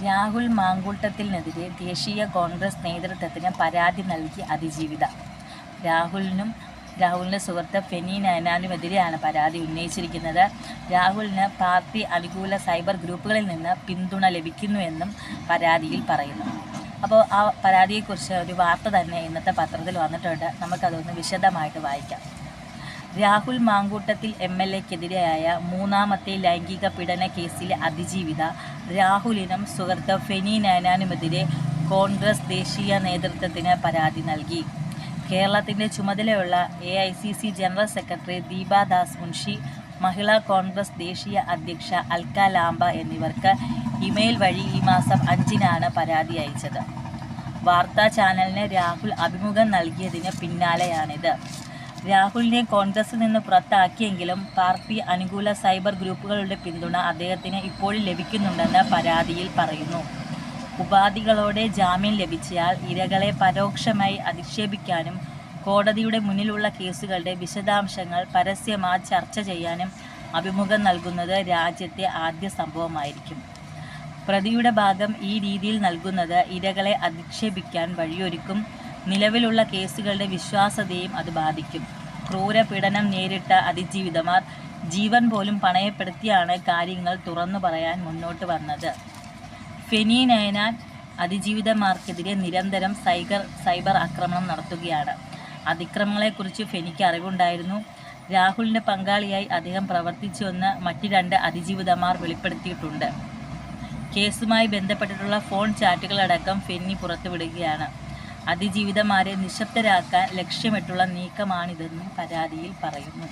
രാഹുൽ മാങ്കൂട്ടത്തിനെതിരെ ദേശീയ കോൺഗ്രസ് നേതൃത്വത്തിന് പരാതി നൽകി അതിജീവിത. രാഹുലിൻ്റെ സുഹൃത്ത് ഫെനി നയനാനുമെതിരെയാണ് പരാതി ഉന്നയിച്ചിരിക്കുന്നത്. രാഹുലിന് പാർട്ടി അനുകൂല സൈബർ ഗ്രൂപ്പുകളിൽ നിന്ന് പിന്തുണ ലഭിക്കുന്നുവെന്നും പരാതിയിൽ പറയുന്നു. അപ്പോൾ ആ പരാതിയെക്കുറിച്ച് ഒരു വാർത്ത തന്നെ ഇന്നത്തെ പത്രത്തിൽ വന്നിട്ടുണ്ട്. നമുക്കതൊന്ന് വിശദമായിട്ട് വായിക്കാം. രാഹുൽ മാങ്കൂട്ടത്തിൽ MLAക്കെതിരെയായ മൂന്നാമത്തെ ലൈംഗിക പീഡന കേസിലെ അതിജീവിത രാഹുലിനും സുഹൃത്ത് ഫെനി നയനാനുമെതിരെ കോൺഗ്രസ് ദേശീയ നേതൃത്വത്തിന് പരാതി നൽകി. കേരളത്തിൻ്റെ ചുമതലയുള്ള AICC general secretary Deepa Das Munshi, Mahila Congress ദേശീയ അധ്യക്ഷ അൽക്ക ലാംബ എന്നിവർക്ക് ഇമെയിൽ വഴി ഈ മാസം 5-നാണ് പരാതി അയച്ചത്. വാർത്താ ചാനലിന് രാഹുൽ അഭിമുഖം നൽകിയതിന് പിന്നാലെയാണിത്. രാഹുലിനെ കോൺഗ്രസിൽ നിന്ന് പുറത്താക്കിയെങ്കിലും പാർട്ടി അനുകൂല സൈബർ ഗ്രൂപ്പുകളുടെ പിന്തുണ അദ്ദേഹത്തിന് ഇപ്പോഴും ലഭിക്കുന്നുണ്ടെന്ന് പരാതിയിൽ പറയുന്നു. ഉപാധികളോടെ ജാമ്യം ലഭിച്ചയാൾ ഇരകളെ പരോക്ഷമായി അധിക്ഷേപിക്കാനും കോടതിയുടെ മുന്നിലുള്ള കേസുകളുടെ വിശദാംശങ്ങൾ പരസ്യമായി ചർച്ച ചെയ്യാനും അഭിമുഖം നൽകുന്നത് രാജ്യത്തെ ആദ്യ സംഭവമായിരിക്കും. പ്രതിയുടെ ഭാഗം ഈ രീതിയിൽ നൽകുന്നത് ഇരകളെ അധിക്ഷേപിക്കാൻ വഴിയൊരുക്കും. നിലവിലുള്ള കേസുകളുടെ വിശ്വാസ്യതയും അത് ബാധിക്കും. ക്രൂരപീഡനം നേരിട്ട അതിജീവിതമാർ ജീവൻ പോലും പണയപ്പെടുത്തിയാണ് കാര്യങ്ങൾ തുറന്നു പറയാൻ മുന്നോട്ട് വന്നത്. ഫെനി നയനാൻ അതിജീവിതമാർക്കെതിരെ നിരന്തരം സൈബർ ആക്രമണം നടത്തുകയാണ്. അതിക്രമങ്ങളെക്കുറിച്ച് ഫെനിക്ക് അറിവുണ്ടായിരുന്നു. രാഹുലിൻ്റെ പങ്കാളിയായി അദ്ദേഹം പ്രവർത്തിച്ചുവെന്ന് മറ്റ് 2 അതിജീവിതമാർ വെളിപ്പെടുത്തിയിട്ടുണ്ട്. കേസുമായി ബന്ധപ്പെട്ടിട്ടുള്ള ഫോൺ ചാറ്റുകളടക്കം ഫെന്നി പുറത്തുവിടുകയാണ്. അതിജീവിതമാരെ നിശബ്ദരാക്കാൻ ലക്ഷ്യമിട്ടുള്ള നീക്കമാണിതെന്നും പരാതിയിൽ പറയുന്നു.